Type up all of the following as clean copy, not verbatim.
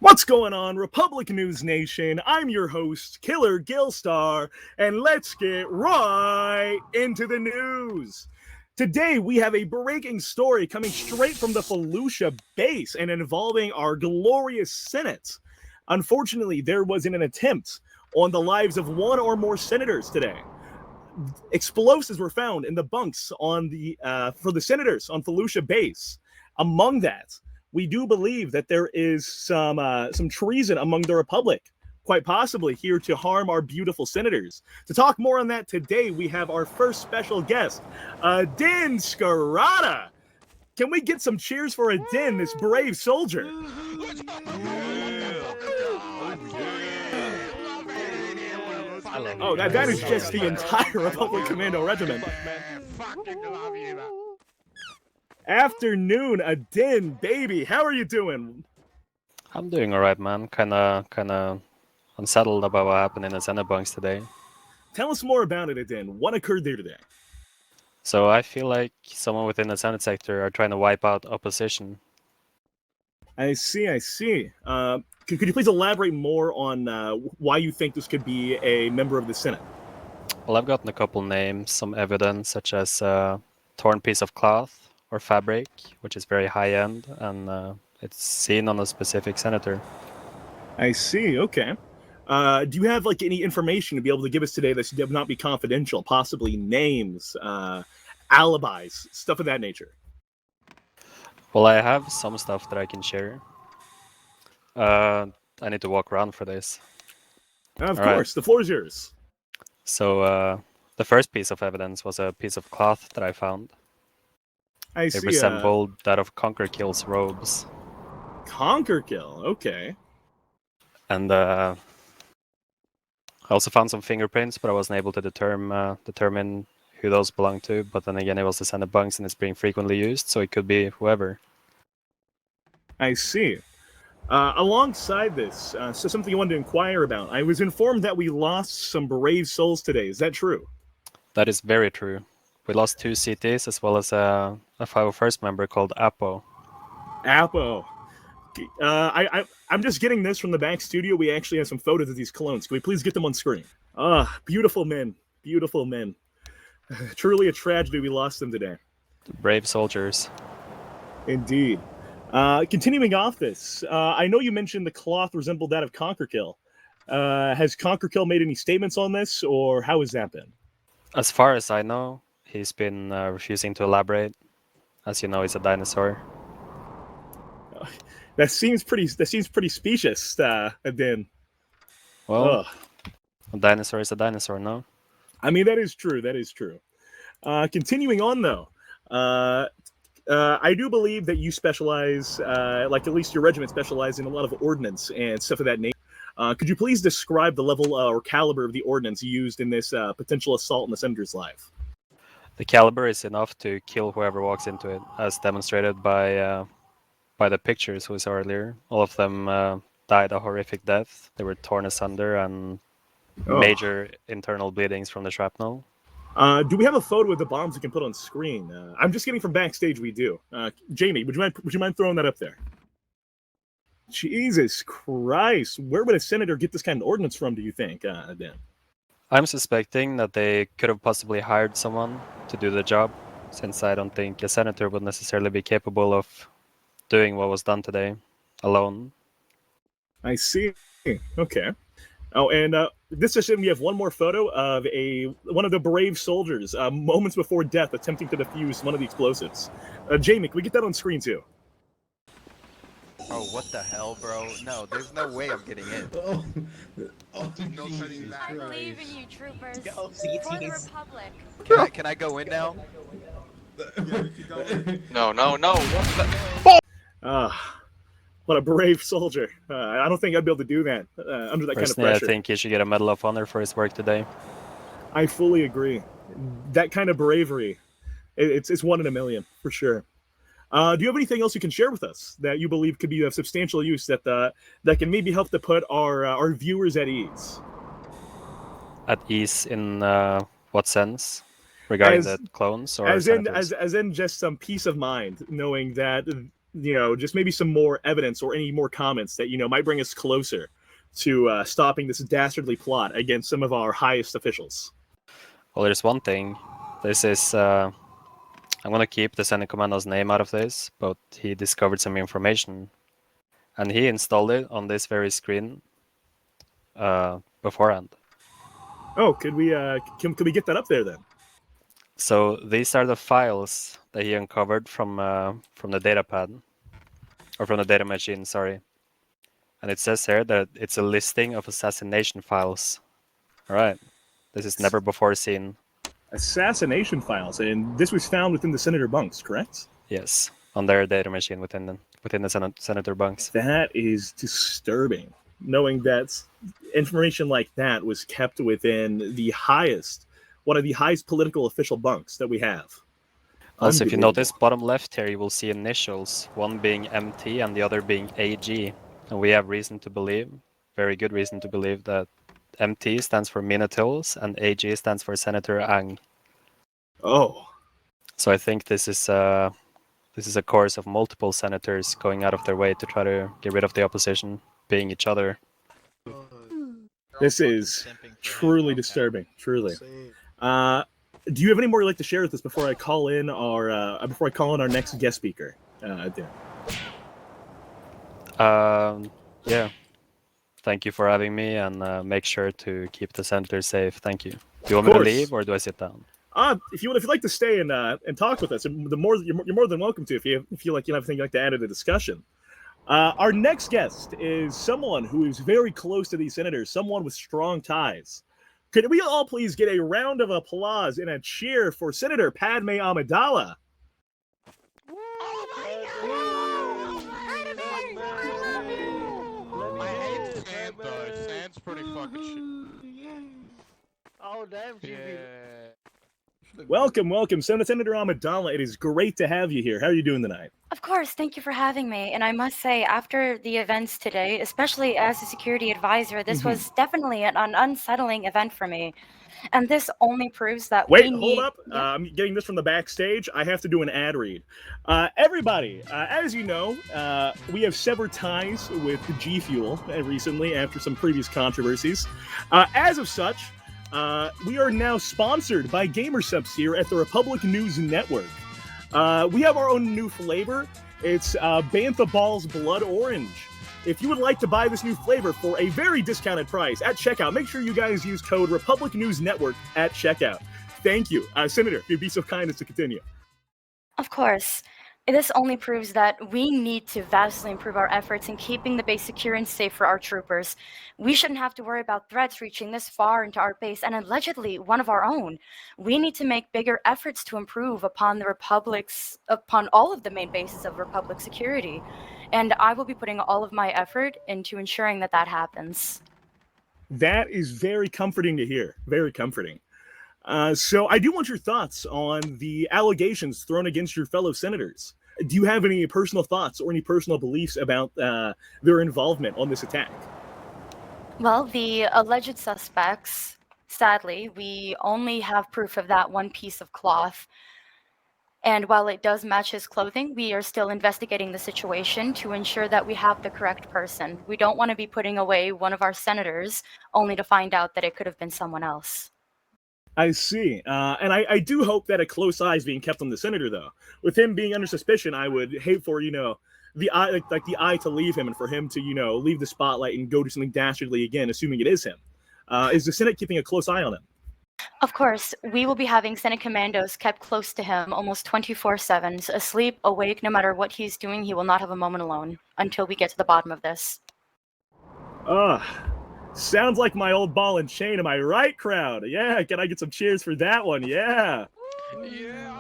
What's going on, Republic News Nation? I'm your host, Killer Gilstar, and let's get right into the news. Today, we have a breaking story coming straight from the Fallujah base and involving our glorious Senate. Unfortunately, there was an attempt on the lives of one or more senators today. Explosives were found in the bunks on for the senators on Fallujah base. Among that, we do believe that there is some treason among the Republic, quite possibly here to harm our beautiful senators. To talk more on that today, we have our first special guest, Din Skirata. Can we get some cheers for Din, this brave soldier? Oh, that is just the entire Republic Commando Regiment. Afternoon, Din, baby. How are you doing? I'm doing alright, man. Kinda unsettled about what happened in the Senate bunks today. Tell us more about it, Din. What occurred there today? So I feel like someone within the Senate sector are trying to wipe out opposition. I see. Could you please elaborate more on why you think this could be a member of the Senate? Well, I've gotten a couple names, some evidence, such as a torn piece of cloth or fabric, which is very high end, and it's seen on a specific senator. I see. Okay. Do you have any information to be able to give us today that should not be confidential? Possibly names, alibis, stuff of that nature. Well, I have some stuff that I can share. I need to walk around for this. Of course, the floor is yours. So the first piece of evidence was a piece of cloth that I found. I see. It resembled that of Conquerkill's robes. Conquerkill, okay. And I also found some fingerprints, but I wasn't able to determine who those belonged to. But then again, it was the Senate bunks and it's being frequently used, so it could be whoever. I see. Alongside this, so something I wanted to inquire about. I was informed that we lost some brave souls today. Is that true? That is very true. We lost 2 CTs as well as a 501st member called Apo. Apo. I'm just getting this from the back studio. We actually have some photos of these clones. Can we please get them on screen? Beautiful men. Beautiful men. Truly a tragedy we lost them today. Brave soldiers. Indeed. Continuing off this, I know you mentioned the cloth resembled that of Conquerkill. Has Conquerkill made any statements on this, or how has that been? As far as I know, he's been refusing to elaborate. As you know, he's a dinosaur. That seems pretty specious, Din. Well, a dinosaur is a dinosaur, no? I mean, that is true. Continuing on, though, I do believe that you specialize, at least your regiment specializes in a lot of ordnance and stuff of that nature. Could you please describe the level or caliber of the ordnance used in this potential assault on the senator's life? The caliber is enough to kill whoever walks into it, as demonstrated by the pictures we saw earlier. All of them died a horrific death. They were torn asunder and major internal bleedings from the shrapnel. Do we have a photo of the bombs we can put on screen? I'm just getting from backstage. We do. Jamie, would you mind throwing that up there? Jesus Christ! Where would a senator get this kind of ordnance from? Do you think, Dan? I'm suspecting that they could have possibly hired someone to do the job, since I don't think a senator would necessarily be capable of doing what was done today alone. I see. Okay. Oh, and this session we have one more photo of one of the brave soldiers moments before death attempting to defuse one of the explosives. Jamie, can we get that on screen too? Oh, what the hell, bro? No, there's no way I'm getting in. I believe in you, troopers. Go, For the CTs. Republic. Can I go in now? No. What the? What a brave soldier. I don't think I'd be able to do that under that Personally, kind of pressure. I think he should get a Medal of Honor for his work today. I fully agree. That kind of bravery, it's one in a million, for sure. Do you have anything else you can share with us that you believe could be of substantial use that can maybe help to put our viewers at ease? At ease in what sense? Regarding the clones, or as in just some peace of mind, knowing that just maybe some more evidence or any more comments that might bring us closer to stopping this dastardly plot against some of our highest officials. Well, there's one thing. This is I'm gonna keep the Senate Commando's name out of this, but he discovered some information, and he installed it on this very screen beforehand. Oh, could we get that up there then? So these are the files that he uncovered from the data pad, or from the data machine, sorry. And it says here that it's a listing of assassination files. All right, this is never before seen. Assassination files, and this was found within the senator bunks, correct? Yes, on their data machine within the senator bunks. That is disturbing, knowing that information like that was kept within one of the highest political official bunks that we have. Also, if you notice bottom left here, you will see initials, one being MT and the other being AG. And we have reason to believe, very good reason to believe, that MT stands for Minatils and AG stands for Senator Ang. Oh. So I think this is a course of multiple senators going out of their way to try to get rid of the opposition, being each other. This is truly disturbing, truly. Do you have any more you'd like to share with us before I call in our next guest speaker? Dan? Yeah. Thank you for having me, and make sure to keep the senators safe. Thank you. Do you want me to leave, or do I sit down? If you'd like to stay and talk with us, you're more than welcome to. If you feel like you have anything you'd like to add to the discussion. Our next guest is someone who is very close to these senators, someone with strong ties. Could we all please get a round of applause and a cheer for Senator Padmé Amidala? Sand's pretty fucking shit. Oh, damn, Welcome, Senator Amidala. It is great to have you here. How are you doing tonight? Of course, thank you for having me. And I must say, after the events today, especially as a security advisor, this was definitely an unsettling event for me. And this only proves that hold up. I'm getting this from the backstage. I have to do an ad read. Everybody, as you know, we have severed ties with G Fuel recently after some previous controversies. As of such, we are now sponsored by GamerSubs here at the Republic News Network. We have our own new flavor. It's Bantha Balls Blood Orange. If you would like to buy this new flavor for a very discounted price at checkout, make sure you guys use code Republic News Network at checkout. Thank you. Senator, if you'd be so kind as to continue. Of course. This only proves that we need to vastly improve our efforts in keeping the base secure and safe for our troopers. We shouldn't have to worry about threats reaching this far into our base, and allegedly one of our own. We need to make bigger efforts to improve upon all of the main bases of Republic security. And I will be putting all of my effort into ensuring that happens. That is very comforting to hear. Very comforting. So I do want your thoughts on the allegations thrown against your fellow senators. Do you have any personal thoughts or any personal beliefs about their involvement on this attack? Well, the alleged suspects, sadly, we only have proof of that one piece of cloth. And while it does match his clothing, we are still investigating the situation to ensure that we have the correct person. We don't want to be putting away one of our senators only to find out that it could have been someone else. I see. And I do hope that a close eye is being kept on the senator, though. With him being under suspicion, I would hate for, the eye, like the eye to leave him and for him to, leave the spotlight and go do something dastardly again, assuming it is him. Is the Senate keeping a close eye on him? Of course, we will be having Senate commandos kept close to him almost 24/7, asleep, awake, no matter what he's doing, he will not have a moment alone until we get to the bottom of this. Sounds like my old ball and chain, am I right, crowd? Yeah, can I get some cheers for that one? Yeah.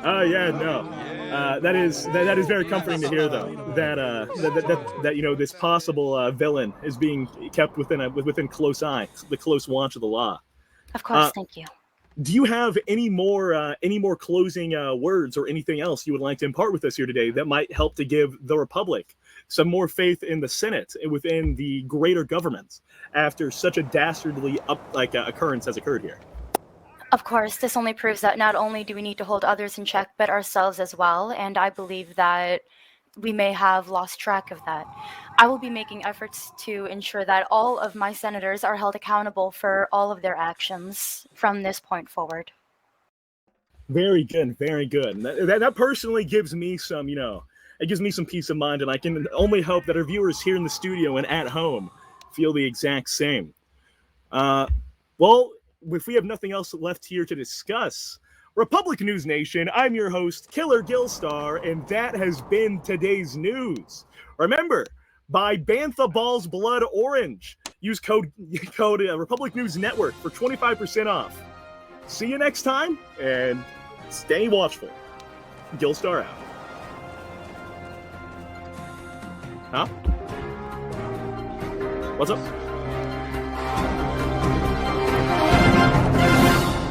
That is very comforting to hear, though. That this possible villain is being kept within close eye, the close watch of the law. Of course, thank you. Do you have any more closing words or anything else you would like to impart with us here today that might help to give the Republic some more faith in the Senate and within the greater government after such a dastardly occurrence has occurred here? Of course, this only proves that not only do we need to hold others in check, but ourselves as well. And I believe that we may have lost track of that. I will be making efforts to ensure that all of my senators are held accountable for all of their actions from this point forward. Very good, very good. And that personally gives me some, it gives me some peace of mind, and I can only hope that our viewers here in the studio and at home feel the exact same. Well, if we have nothing else left here to discuss, Republic News Nation, I'm your host, Killer Gillstar, and that has been today's news. Remember, buy Bantha Balls Blood Orange. Use code Republic News Network for 25% off. See you next time, and stay watchful. Gillstar out. Huh? What's up?